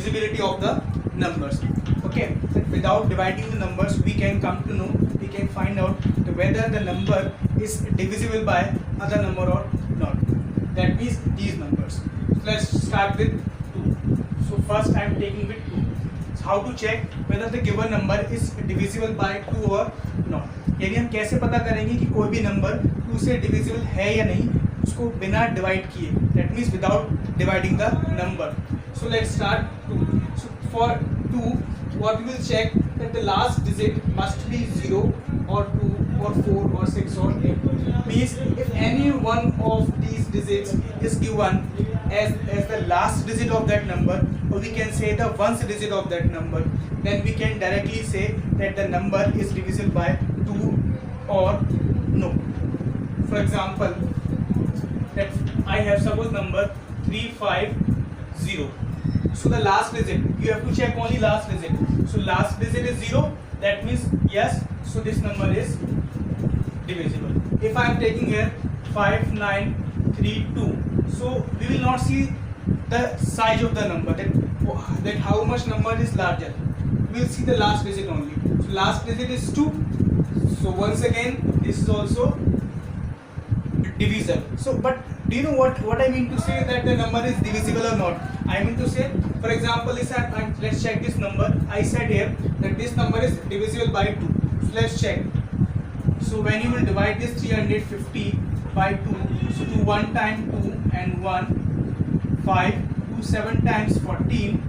divisibility of the numbers. Okay, that without dividing the numbers we can come to know, we can find out whether the number is divisible by other number or not. That means these numbers. So let's start with 2. So first I am taking with 2. So how to check whether the given number is divisible by 2 or not. यानी हम कैसे पता करेंगे कि कोई भी number 2 से divisible है या नहीं, उसको बिना डिवाइड किए, that means without dividing the number. So let's start 2. So for 2, what we will check that the last digit must be 0 or 2 or 4 or 6 or 8. Means if any one of these digits is given as the last digit of that number, or we can say the ones digit of that number, then we can directly say that the number is divisible by 2 or no. For example, that I have suppose number 350. So the last digit, you have to check only last digit. So last digit is 0, that means yes, so this number is divisible. If I am taking here 5932, so we will not see the size of the number, that how much number is larger. We will see the last digit only. So last digit is 2. So once again this is also divisible. So but do you know what I mean to say that the number is divisible or not? I mean to say, for example, let's check this number. I said here that this number is divisible by 2. So let's check. So when you will divide this 350 by 2, so 2 1 time 2 and 1 5, 2 7 times 14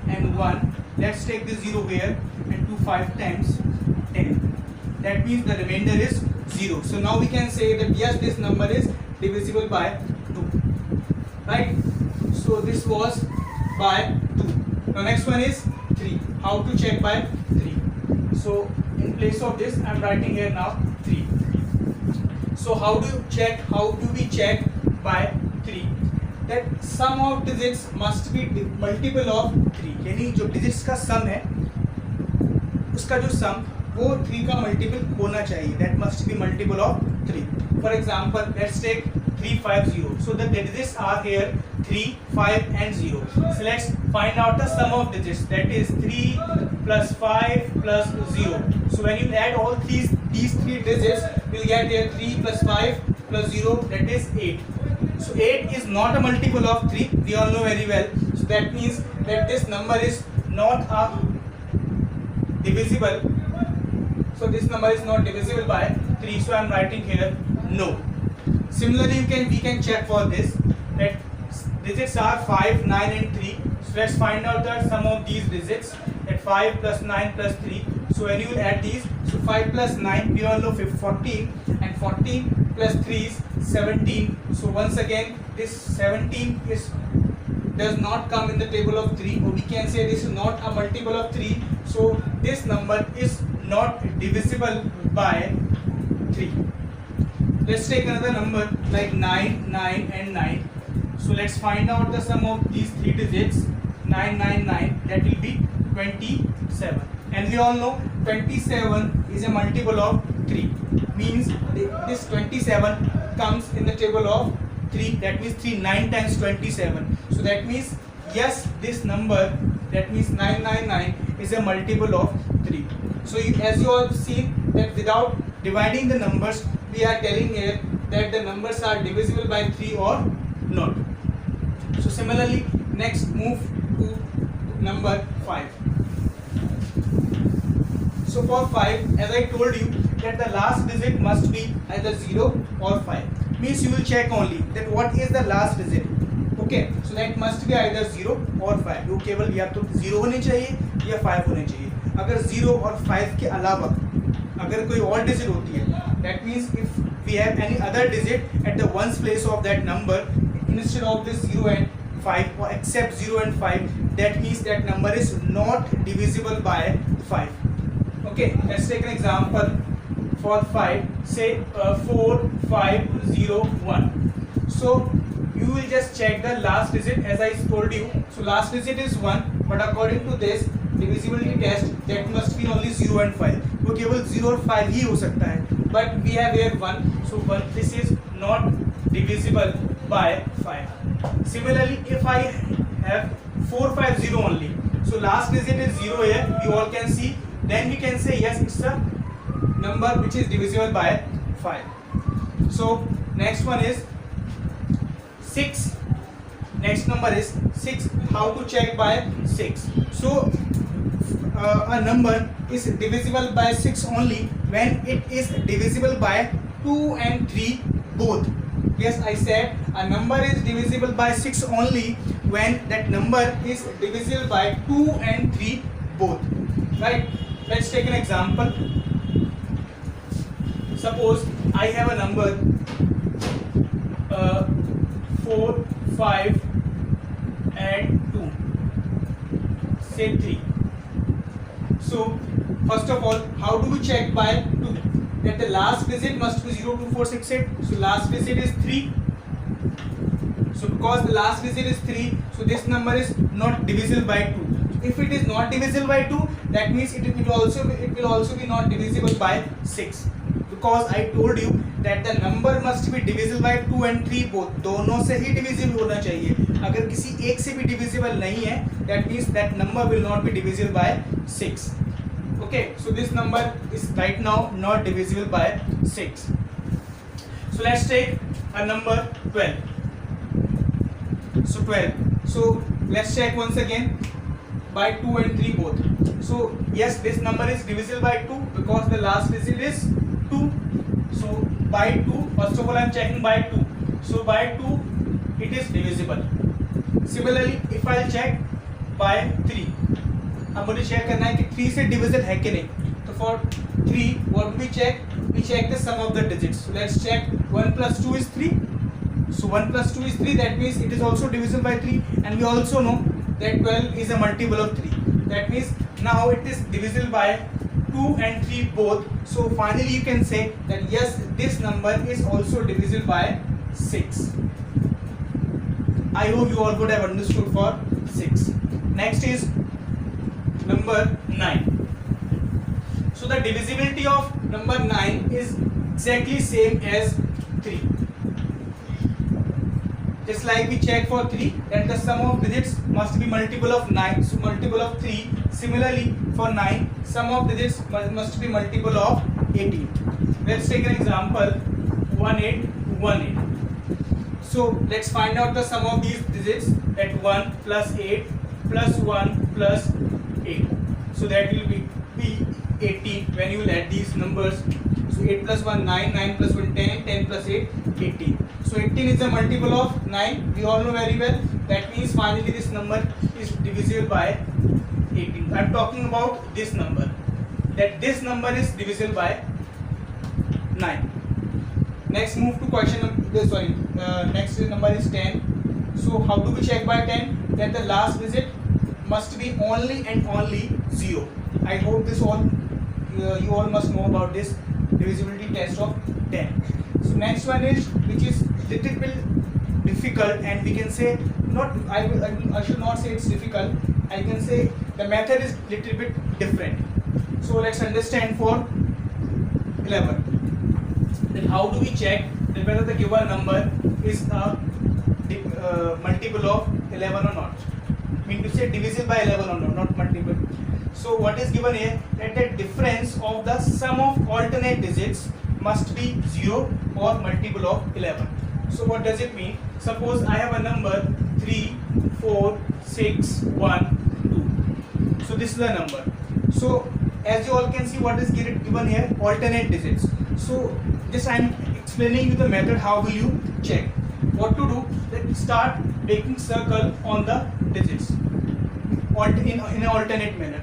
and 1. Let's take the 0 here and 2 5 times 10. That means the remainder is 0. So now we can say that yes, this number is divisible by 2. Right? So this was by 2. Now next one is 3. How to check by 3? So in place of this I am writing here now 3. So how do we check by 3? That sum of digits must be multiple of 3. यानी जो digits का sum है उसका जो sum वो 3 का multiple होना चाहिए. That must be multiple of 3. For example, let's take 350. So the digits are here 3, 5 and 0. So let's find out the sum of digits. That is 3 plus 5 plus 0. So when you add all these 3 digits, you will get here 3 plus 5 plus 0, that is 8. So 8 is not a multiple of 3. We all know very well. So that means that this number is not a divisible. So this number is not divisible by 3. So I am writing here no. Similarly, we can check for this that digits are 5, 9 and 3. So let's find out the sum of these digits, that 5 plus 9 plus 3. So when you will add these, so 5 plus 9 we all know 14 and 14 plus 3 is 17. So once again this 17 does not come in the table of 3, or we can say this is not a multiple of 3. So this number is not divisible by 3. Let's take another number like 9, 9 and 9. So let's find out the sum of these 3 digits. 9, 9, 9, that will be 27. And we all know 27 is a multiple of 3. Means this 27 comes in the table of 3. That means 3 9 times 27. So that means yes, this number, that means 999 is a multiple of 3. So as you have seen that without dividing the numbers, we are telling here that the numbers are divisible by 3 or not. So similarly, next move to number 5. So for 5, as I told you that the last digit must be either 0 or 5. Means you will check only that what is the last digit. Okay, so that must be either 0 or 5. वो केवल या तो 0 होने चाहिए या 5 होने चाहिए. अगर 0 और 5 के अलावा अगर कोई और digit होती है, that means if we have any other digit at the ones place of that number instead of this 0 and 5 or except 0 and 5, that means that number is not divisible by 5. Okay, let's take an example for 5. Say 4, 5, 0, 1. So you will just check the last digit as I told you. So last digit is 1, but according to this divisibility test, that must be only 0 and 5. वो केवल 0 और 5 ही हो सकता है. But we have here 1, so 1, this is not divisible by 5. Similarly, if I have 450 only, So last digit is 0 here, you all can see. Then we can say yes, it's a number which is divisible by 5. So next one is 6. Next number is 6. How to check by 6? So a number is divisible by 6 only when it is divisible by 2 and 3 both. Yes, I said a number is divisible by 6 only when that number is divisible by 2 and 3 both. Right? Let's take an example. Suppose I have a number 4, 5 and 2. Say 3. So first of all, how do we check by 2? That the last digit must be 0, 2, 4, 6, 8. So last digit is 3. So because the last digit is 3, so this number is not divisible by 2. If it is not divisible by 2, that means it will also be not divisible by 6. Because I told you that the number must be divisible by 2 and 3 both. दोनों से ही divisible होना चाहिए. अगर किसी एक से भी divisible नहीं है, that means that number will not be divisible by 6. Okay, so this number is right now not divisible by 6. So let's take a number 12. So 12. So let's check once again by 2 and 3 both. So yes, this number is divisible by 2 because the last digit is 2. So by 2, first of all I am checking by 2. So by 2 it is divisible. Similarly, if I check by 3, अब मुझे check करना है कि 3 से division है कि नहीं. तो for 3 what do we check? We check the sum of the digits. So let's check 1 plus 2 is 3. So 1 plus 2 is 3, that means it is also divisible by 3, and we also know that 12 is a multiple of 3. That means now it is divisible by 2 and 3 both. So finally you can say that yes, this number is also divisible by 6. I hope you all would have understood for 6. Next is number 9. So the divisibility of number 9 is exactly same as 3. Just like we check for 3 that the sum of digits must be multiple of 9, so multiple of 3. Similarly for 9, sum of digits must be multiple of 18. Let's take an example 1818. So let's find out the sum of these digits, at 1 plus 8 plus 1 plus 8. So that will be 18 when you will add these numbers. So 8 plus 1 9, 9 plus 1 10, 10 plus 8 18. So 18 is a multiple of 9. We all know very well. That means finally this number is divisible by 18. I am talking about this number. That this number is divisible by 9. Next move to question number, next number is 10. So how do we check by 10? That the last digit must be only and only 0. I hope this all you all must know about this divisibility test of 10. So next one is, which is little bit difficult, and we can say not, I should not say it's difficult, I can say the method is little bit different. So let's understand for 11. Then how do we check that whether the given number is a multiple of 11 or not? I mean to say divisible by 11 or not multiple. So what is given here, that the difference of the sum of alternate digits must be 0 or multiple of 11. So what does it mean? Suppose I have a number 3, 4, 6, 1, 2. So this is the number. So as you all can see, what is given here? Alternate digits. So just I am explaining you the method how will you check. What to do? Let's start making circle on the digits in an alternate manner.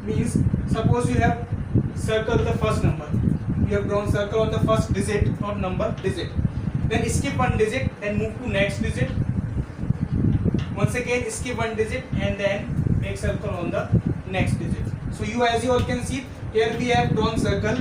Means suppose you have circle the first number. You have drawn circle on the first digit, not number, digit. Then skip one digit, then move to next digit. Once again skip one digit and then make circle on the next digit. So as you all can see, here we have drawn circle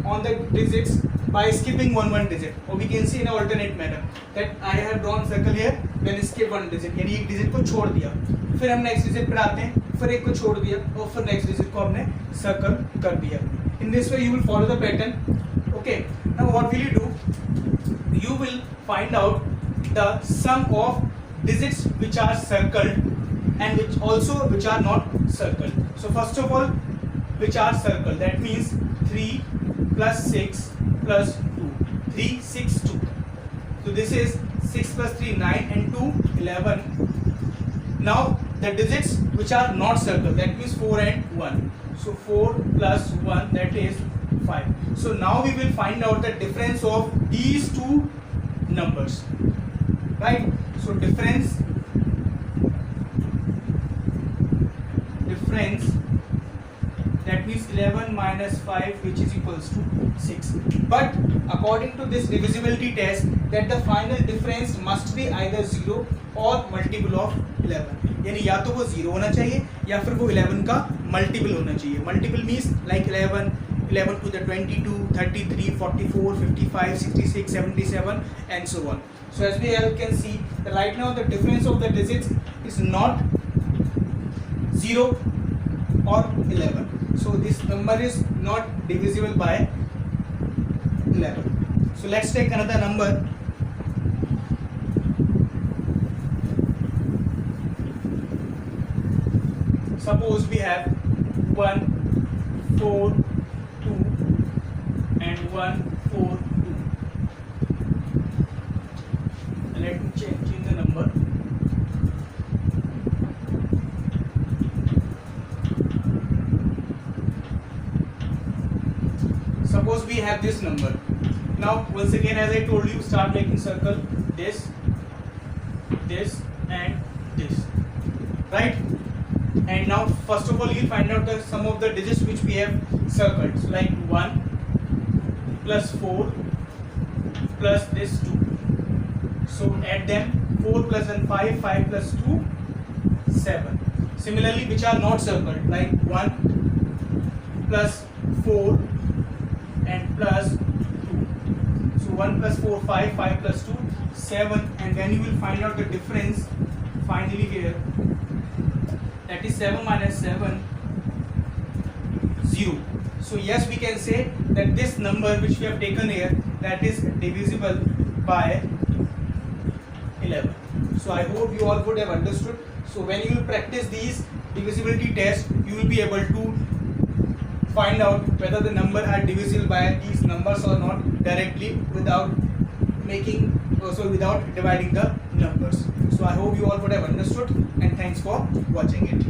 on the digits by skipping one digit, or we can see in an alternate manner that I have drawn circle here, then skip one digit, यानी एक digit को छोड़ दिया, फिर हम next digit पर आते हैं, फिर एक को छोड़ दिया और फिर next digit को हमने circle कर दिया. In this way you will follow the pattern. Okay, now what will you do? You will find out the sum of digits which are circled and which are not circled. So first of all, which are circled, that means 3 plus 6 plus 2, 3 6 2. So this is 6 plus 3 9 and 2 11. Now the digits which are not circled, that means 4 and 1. So 4 plus 1, that is 5. So now we will find out the difference of these two numbers, right? So difference that means 11 minus 5, which is equals to 6. But according to this divisibility test, that the final difference must be either 0 or multiple of 11. यानी या तो वो 0 होना चाहिए या फिर वो 11 का मल्टीपल होना चाहिए. Multiple means like 11 to the 22, 33, 44, 55, 66, 77 and so on. So as we all can see, right now the difference of the digits is not 0 or 11. So this number is not divisible by 11. So let's take another number. Suppose we have 1 4 2 and 1 4 2. Let me change the number. Suppose we have this number. Now once again, as I told you, start making circle, this and this, right? And now first of all, you'll find out the sum of the digits which we have circled. So like 1 plus 4 plus this 2. So add them, 4 plus and 5, 5 plus 2, 7. Similarly, which are not circled, like 1 plus 4 and plus 2. So 1 plus 4, 5, 5 plus 2, 7, and then you will find out the difference finally here, that is 7 minus 7, 0. So yes, we can say that this number which we have taken here, that is divisible by 11. So I hope you all would have understood. So when you will practice these divisibility tests, you will be able to find out whether the number are divisible by these numbers or not directly without dividing the numbers. So I hope you all would have understood, and thanks for watching it.